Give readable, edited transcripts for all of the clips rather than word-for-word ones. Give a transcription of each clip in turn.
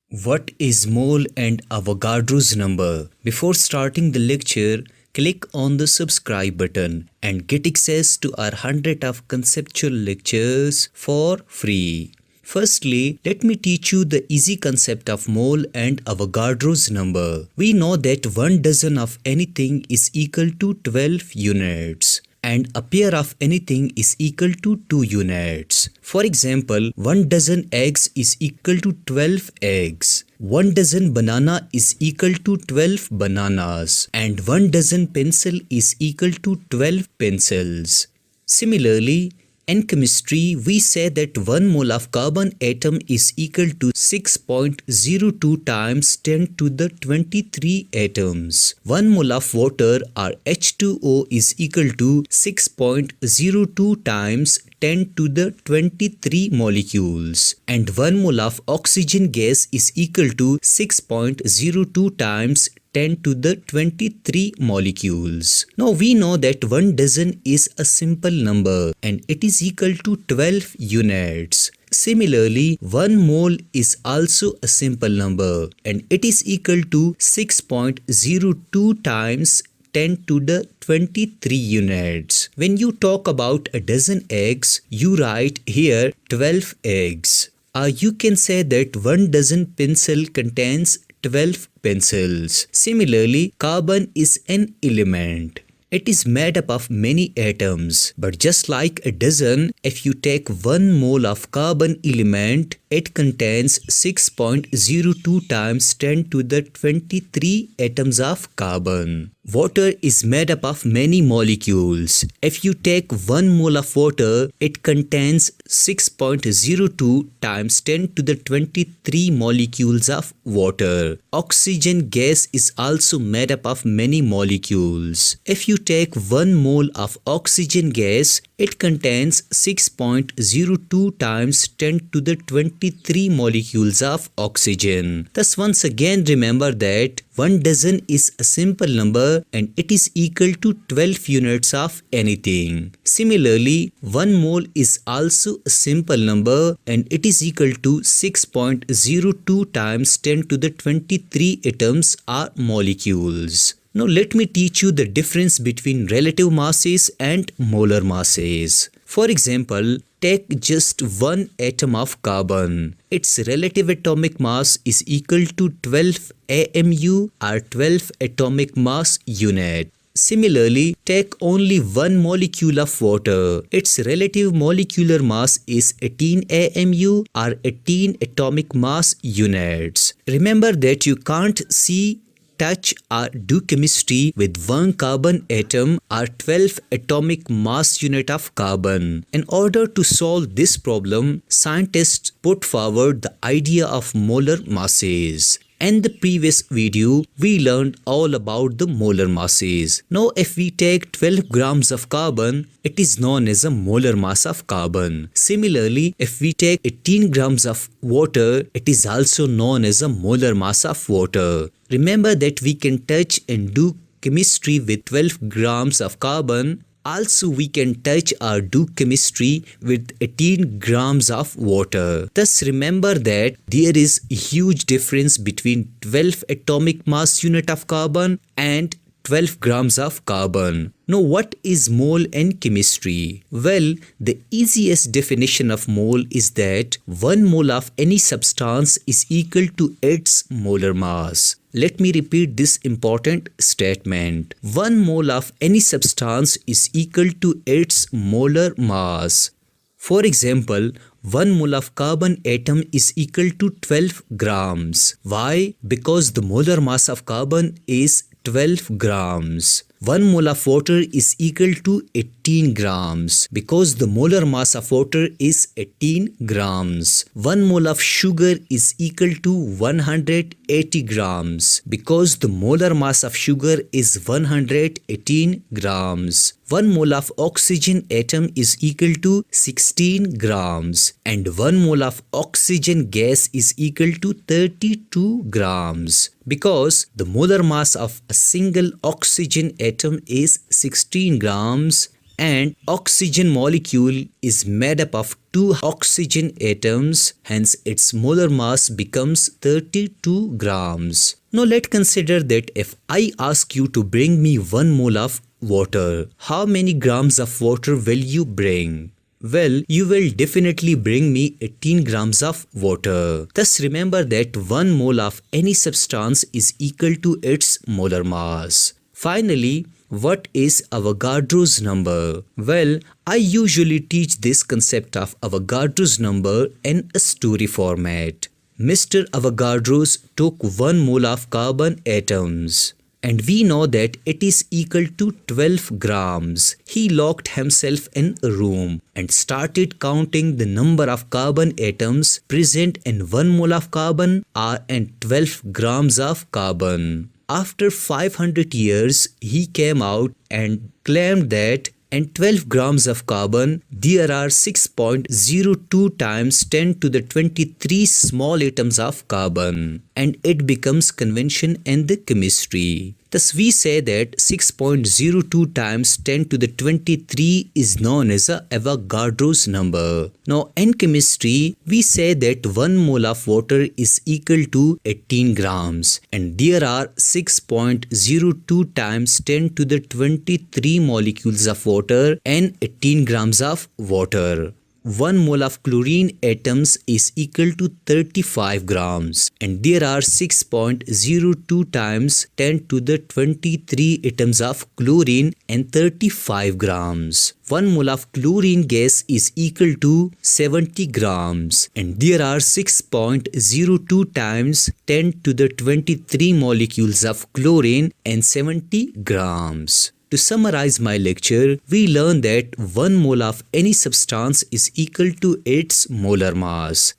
What is mole and Avogadro's number? Before starting the lecture, click on the subscribe button and get access to our 100 of conceptual lectures for free. Firstly, let me teach you the easy concept of mole and Avogadro's number. We know that 1 dozen of anything is equal to 12 units. And a pair of anything is equal to 2 units. For example, 1 dozen eggs is equal to 12 eggs. 1 dozen banana is equal to 12 bananas. And 1 dozen pencil is equal to 12 pencils. Similarly, in chemistry, we say that 1 mole of carbon atom is equal to 6.02 times 10 to the 23 atoms. 1 mole of water or H2O is equal to 6.02 times 10 to the 23 molecules. And 1 mole of oxygen gas is equal to 6.02 times 10 to the 23 molecules. Now we know that 1 dozen is a simple number and it is equal to 12 units. Similarly, 1 mole is also a simple number and it is equal to 6.02 times 10 to the 23 units. When you talk about a dozen eggs, you write here 12 eggs. You can say that 1 dozen pencil contains 12 pencils. Similarly, carbon is an element. It is made up of many atoms, but just like a dozen, if you take 1 mole of carbon element, it contains 6.02 times 10 to the 23 atoms of carbon. Water is made up of many molecules. If you take 1 mole of water, it contains 6.02 times 10 to the 23 molecules of water. Oxygen gas is also made up of many molecules. If you take 1 mole of oxygen gas, it contains 6.02 times 10 to the 23 molecules of oxygen. Thus once again remember that 1 dozen is a simple number and it is equal to 12 units of anything. Similarly, 1 mole is also a simple number and it is equal to 6.02 times 10 to the 23 atoms or molecules. Now let me teach you the difference between relative masses and molar masses. For example, take just 1 atom of carbon. Its relative atomic mass is equal to 12 AMU or 12 atomic mass unit. Similarly, take only 1 molecule of water. Its relative molecular mass is 18 AMU or 18 atomic mass units. Remember that you can't see, touch or do chemistry with 1 carbon atom or 12 atomic mass unit of carbon. In order to solve this problem, scientists put forward the idea of molar masses. In the previous video, we learned all about the molar masses. Now if we take 12 grams of carbon, it is known as a molar mass of carbon. Similarly, if we take 18 grams of water, it is also known as a molar mass of water. Remember that we can touch and do chemistry with 12 grams of carbon. Also, we can touch or do chemistry with 18 grams of water. Thus, remember that there is a huge difference between 12 atomic mass unit of carbon and 12 grams of carbon. Now, what is mole in chemistry? Well, the easiest definition of mole is that 1 mole of any substance is equal to its molar mass. Let me repeat this important statement. 1 mole of any substance is equal to its molar mass. For example, 1 mole of carbon atom is equal to 12 grams. Why? Because the molar mass of carbon is 12 grams. 1 mole of water is equal to 18 grams because the molar mass of water is 18 grams. 1 mole of sugar is equal to 180 grams because the molar mass of sugar is 118 grams. 1 mole of oxygen atom is equal to 16 grams and 1 mole of oxygen gas is equal to 32 grams because the molar mass of a single oxygen atom is 16 grams and oxygen molecule is made up of 2 oxygen atoms, hence its molar mass becomes 32 grams. Now let's consider that if I ask you to bring me 1 mole of water, how many grams of water will you bring? Well, you will definitely bring me 18 grams of water. Thus remember that 1 mole of any substance is equal to its molar mass. Finally, what is Avogadro's number? Well, I usually teach this concept of Avogadro's number in a story format. Mr. Avogadro took 1 mole of carbon atoms, and we know that it is equal to 12 grams. He locked himself in a room and started counting the number of carbon atoms present in 1 mole of carbon or in 12 grams of carbon. After 500 years, he came out and claimed that in 12 grams of carbon, there are 6.02 times 10 to the 23 small atoms of carbon, and it becomes convention in the chemistry. Thus, we say that 6.02 times 10 to the 23 is known as Avogadro's number. Now, in chemistry, we say that 1 mole of water is equal to 18 grams, and there are 6.02 times 10 to the 23 molecules of water and 18 grams of water. 1 mole of chlorine atoms is equal to 35 grams, and there are 6.02 times 10 to the 23 atoms of chlorine and 35 grams. 1 mole of chlorine gas is equal to 70 grams, and there are 6.02 times 10 to the 23 molecules of chlorine and 70 grams. To summarize my lecture, we learn that 1 mole of any substance is equal to its molar mass,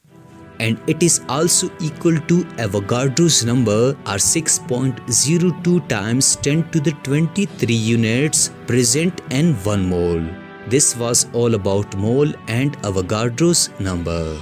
and it is also equal to Avogadro's number, or 6.02 times 10 to the 23 units present in 1 mole. This was all about mole and Avogadro's number.